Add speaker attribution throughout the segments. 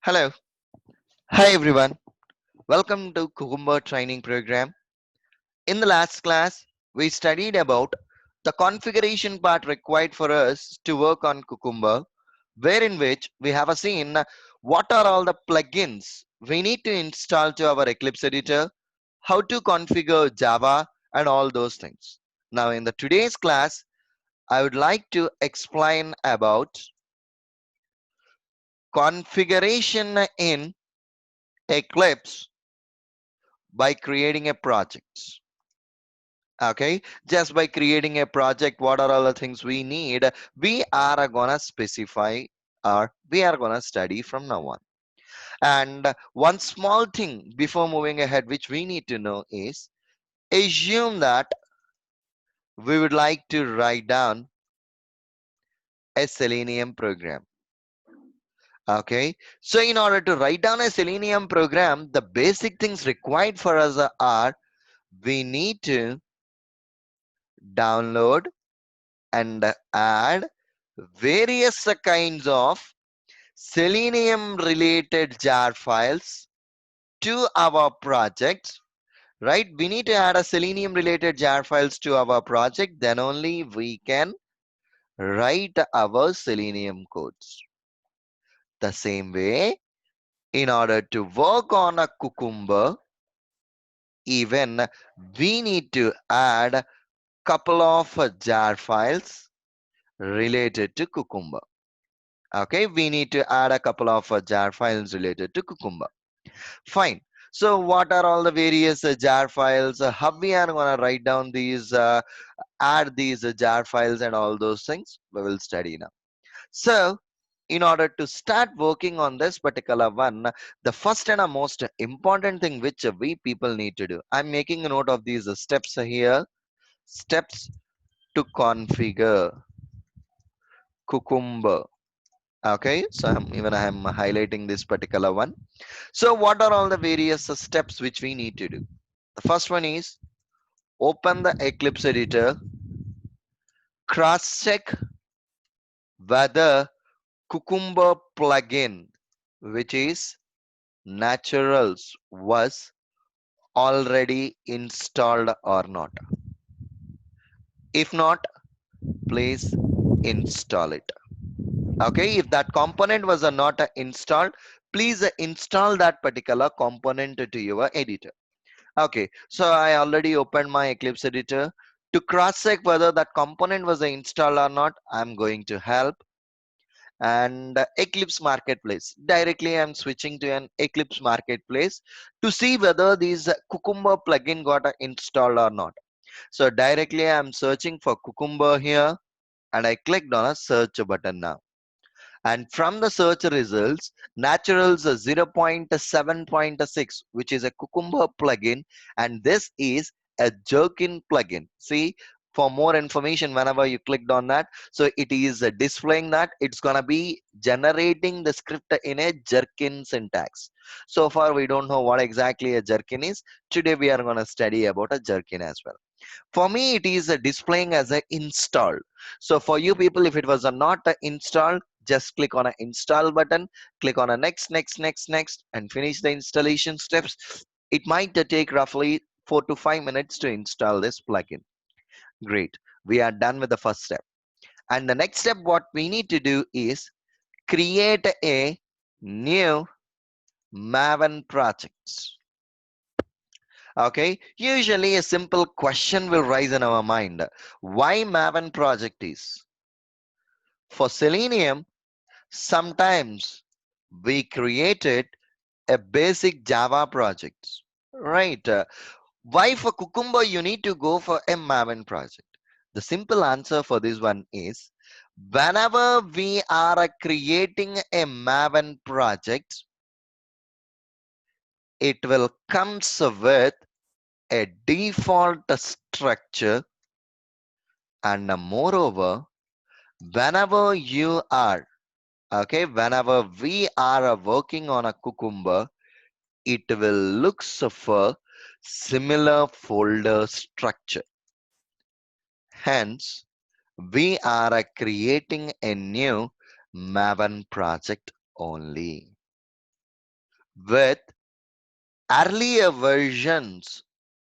Speaker 1: Hello. Hi everyone. Welcome to Cucumber training program. In the last class, we studied about the configuration part required for us to work on Cucumber, wherein which we have seen what are all the plugins we need to install to our Eclipse editor, how to configure Java and all those things. Now in the today's class, I would like to explain about configuration in Eclipse by creating a project. Okay, just by creating a project, what are all the things we need? We are gonna specify, or we are gonna study from now on. And one small thing before moving ahead which we need to know is, assume that we would like to write down a Selenium program. Okay, so in order to write down a Selenium program, the basic things required for us are, we need to download and add various kinds of Selenium related jar files to our project, right? We need to add a Selenium related jar files to our project, then only we can write our Selenium codes. The same way, in order to work on a Cucumber, even we need to add couple of jar files related to Cucumber. Okay, we need to add a couple of jar files related to Cucumber. Fine. So what are all the various jar files? How we are going to write down these, add these jar files and all those things? We will study now. So in order to start working on this particular one, the first and a most important thing which we people need to do. I'm making a note of these steps here. Steps to configure Cucumber. Okay, so I'm highlighting this particular one. So what are all the various steps which we need to do? The first one is, open the Eclipse editor, cross check whether Cucumber plugin, which is Naturals, was already installed or not. If not, please install it. Okay, if that component was not installed, please install that particular component to your editor. Okay, so I already opened my Eclipse editor. To cross check whether that component was installed or not, I'm going to help and Eclipse marketplace. Directly I'm switching to an Eclipse marketplace to see whether these Cucumber plugin got installed or not. So directly I'm searching for Cucumber here and I clicked on a search button now. And from the search results, Naturals 0.7.6, which is a Cucumber plugin, and this is a Gherkin plugin. See, for more information, whenever you clicked on that, so it is displaying that it's gonna be generating the script in a Gherkin syntax. So far, we don't know what exactly a Gherkin is. Today, we are gonna study about a Gherkin as well. For me, it is displaying as a installed. So for you people, if it was a not a installed, just click on an install button, click on a next, and finish the installation steps. It might take roughly 4 to 5 minutes to install this plugin. Great, we are done with the first step. And the next step, what we need to do is create a new Maven project. Okay, usually a simple question will rise in our mind. Why Maven project is? For Selenium, sometimes we created a basic Java project, right? Why for Cucumber you need to go for a Maven project? The simple answer for this one is, whenever we are creating a Maven project, it will comes with a default structure, and moreover, whenever you are, okay, whenever we are working on a Cucumber, it will look for similar folder structure. Hence, we are creating a new Maven project only. with earlier versions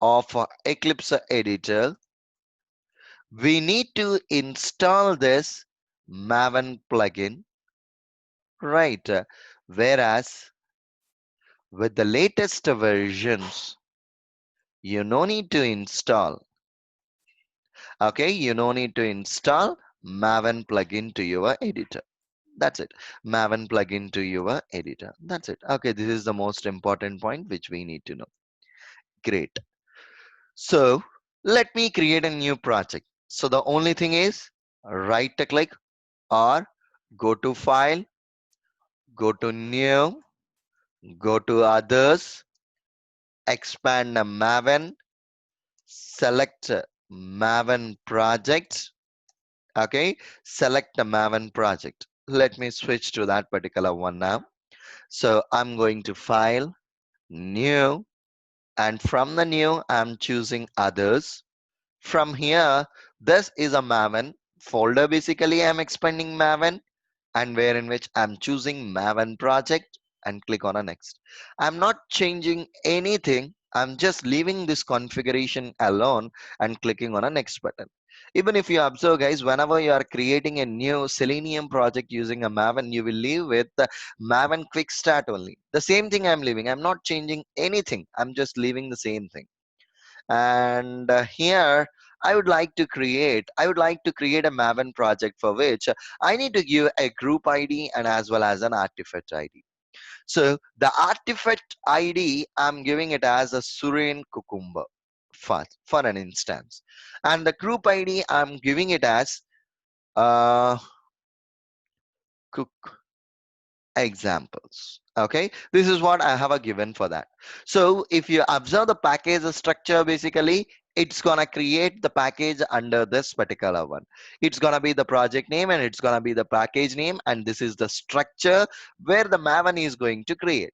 Speaker 1: of Eclipse editor, we need to install this Maven plugin, right? Whereas with the latest versions, you no need to install. Okay, you no need to install Maven plugin to your editor. That's it. Maven plugin to your editor. That's it. Okay, this is the most important point which we need to know. Great. So let me create a new project. So the only thing is right click or go to file, go to new, go to others, expand the Maven, select Maven project. Okay, select the Maven project. Let me switch to that particular one now. So I'm going to file, new, and from the new I'm choosing others. From here, this is a Maven folder. Basically, I'm expanding Maven, and where in which I'm choosing Maven project and click on a next. I'm not changing anything. I'm just leaving this configuration alone and clicking on a next button. Even if you observe guys, whenever you are creating a new Selenium project using a Maven, you will leave with the Maven quick start only. The same thing I'm leaving. I'm not changing anything. I'm just leaving the same thing. And here I would like to create a Maven project for which I need to give a group ID and as well as an artifact ID. So the artifact ID, I'm giving it as a Surin Cucumber for an instance, and the group ID I'm giving it as uh, examples. Okay, this is what I have a given for that. So if you observe the package structure, basically it's gonna create the package under this particular one. It's gonna be the project name and it's gonna be the package name, and this is the structure where the Maven is going to create.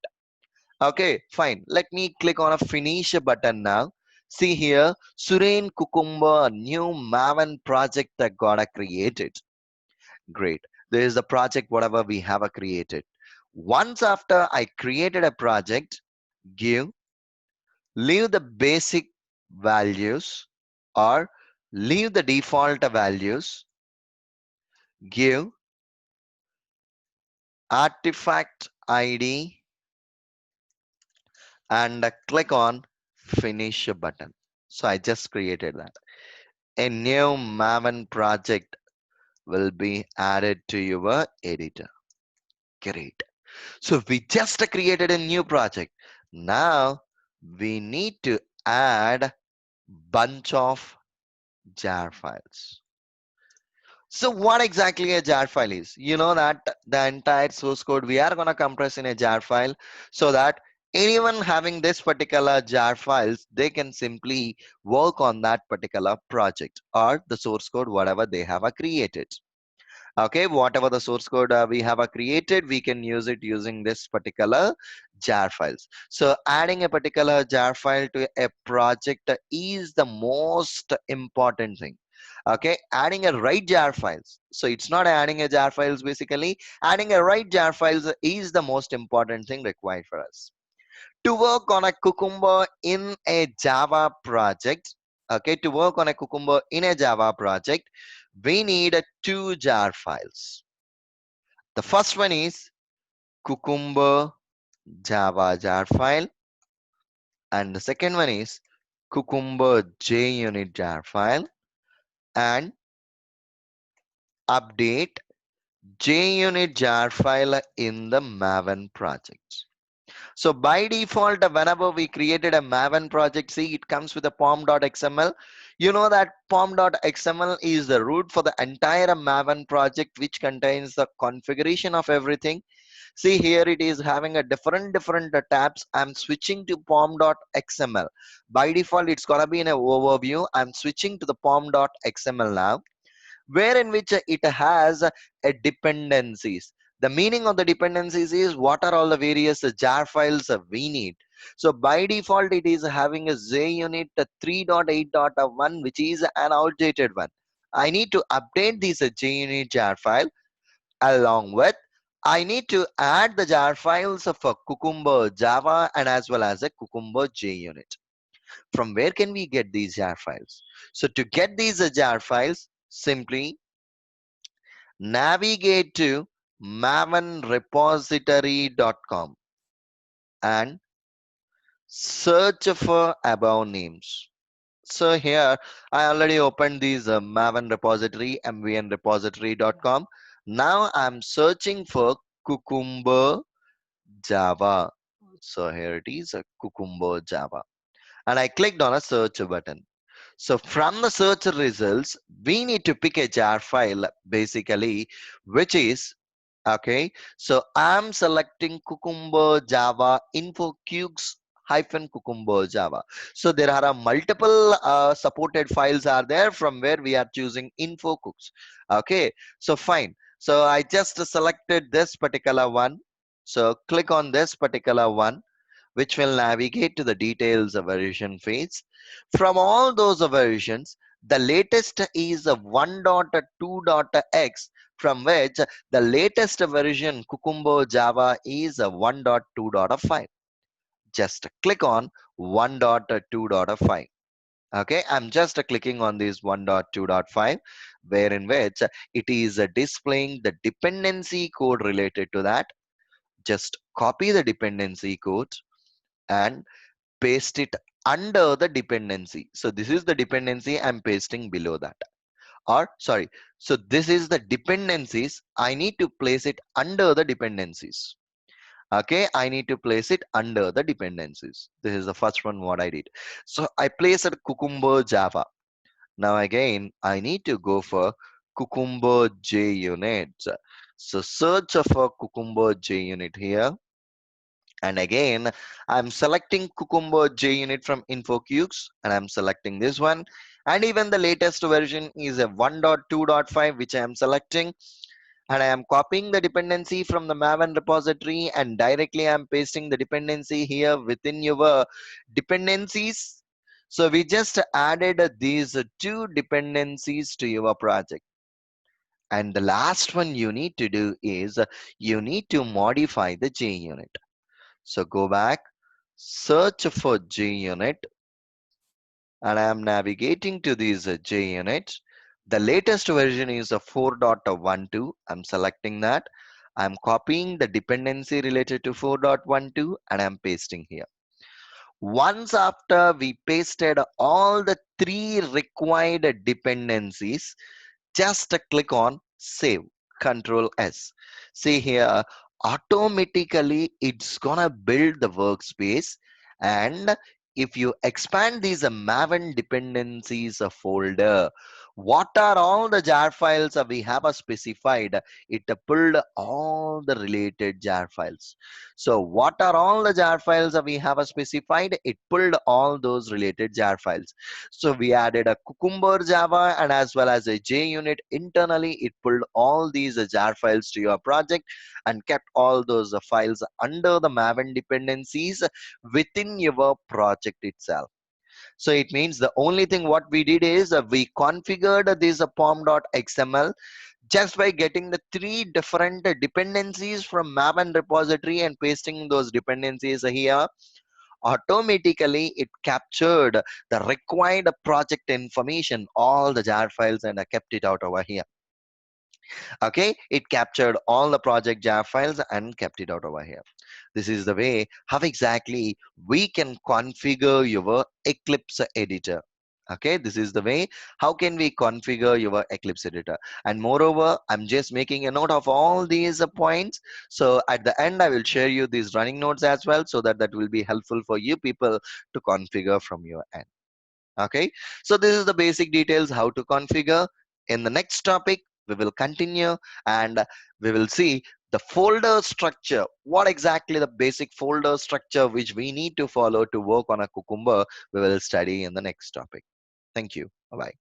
Speaker 1: Okay, fine, let me click on a finish button now. See here, Surain Cucumber, new Maven project that got created. Great. There is the project, whatever we have created. Once after I created a project, give, leave the basic values or leave the default values, give artifact ID and click on finish button. So I just created that. A new Maven project will be added to your editor. Great. So we just created a new project. Now we need to add bunch of jar files. So what exactly a jar file is? You know that the entire source code we are going to compress in a jar file so that anyone having this particular jar files, they can simply work on that particular project or the source code, whatever they have created. Okay, whatever the source code we have created, we can use it using this particular jar files. So adding a particular jar file to a project is the most important thing. Okay, adding a right jar files, so it's not adding a jar files, basically adding a right jar files is the most important thing required for us to work on a Cucumber in a Java project. Okay, to work on a Cucumber in a Java project, we need two jar files. The first one is Cucumber Java jar file, and the second one is Cucumber JUnit jar file, and update JUnit jar file in the Maven project. So by default, whenever we created a Maven project, see it comes with a pom.xml. You know that pom.xml is the root for the entire Maven project, which contains the configuration of everything. See here it is having a different tabs. I'm switching to pom.xml. By default, it's gonna be in an overview. I'm switching to the pom.xml now, where in which it has a dependencies. The meaning of the dependencies is what are all the various jar files we need. So by default it is having a JUnit 3.8.1, which is an outdated one. I need to update this JUnit jar file along with I need to add the jar files of a Cucumber Java and as well as a Cucumber JUnit. From where can we get these jar files? So to get these jar files, simply navigate to mavenrepository.com and search for above names. So here I already opened these Maven repository, mvnrepository.com. Now I'm searching for Cucumber Java. So here it is, a Cucumber Java. And I clicked on a search button. So from the search results, we need to pick a jar file basically, which is okay. So I'm selecting Cucumber Java info cukes hyphen Cucumber Java. So there are multiple supported files are there from where we are choosing info cooks. Okay, so fine. So I just selected this particular one. So click on this particular one, which will navigate to the details of version phase. From all those versions, the latest is a 1.2.x, from which the latest version Cucumber Java is a 1.2.5. Just click on 1.2.5. Okay, I'm just clicking on this 1.2.5, where in which it is displaying the dependency code related to that. Just copy the dependency code and paste it under the dependency. So this is the dependency I'm pasting below that. Or sorry, so this is the dependencies. I need to place it under the dependencies. Okay, I need to place it under the dependencies. This is the first one what I did. So I place a Cucumber Java. Now again, I need to go for Cucumber JUnit. So search for Cucumber JUnit here. And again, I'm selecting Cucumber JUnit from InfoQux and I'm selecting this one. And even the latest version is a 1.2.5, which I am selecting. And I am copying the dependency from the Maven repository and directly I'm pasting the dependency here within your dependencies. So we just added these two dependencies to your project. And the last one you need to do is you need to modify the JUnit. So go back, search for JUnit, and I am navigating to this JUnit. The latest version is a 4.12. I'm selecting that. I'm copying the dependency related to 4.12 and I'm pasting here. Once after we pasted all the three required dependencies, just click on save, Control S. See here, automatically it's gonna build the workspace. And if you expand these Maven dependencies folder, what are all the jar files we have specified? It pulled all the related jar files. So what are all the jar files we have specified? It pulled all those related jar files. So we added a Cucumber Java and as well as a JUnit internally. It pulled all these jar files to your project and kept all those files under the Maven dependencies within your project itself. So it means the only thing what we did is we configured this Pom.xml just by getting the three different dependencies from Maven repository and pasting those dependencies here. Automatically it captured the required project information, all the jar files, and I kept it out over here. Okay, it captured all the project jar files and kept it out over here. This is the way how exactly we can configure your Eclipse editor. Okay, this is the way how can we configure your Eclipse editor. And moreover, I'm just making a note of all these points. So at the end I will share you these running notes as well, so that that will be helpful for you people to configure from your end. Okay, so this is the basic details how to configure. In the next topic we will continue and we will see the folder structure, what exactly the basic folder structure which we need to follow to work on a Cucumber. We will study in the next topic. Thank you. Bye bye.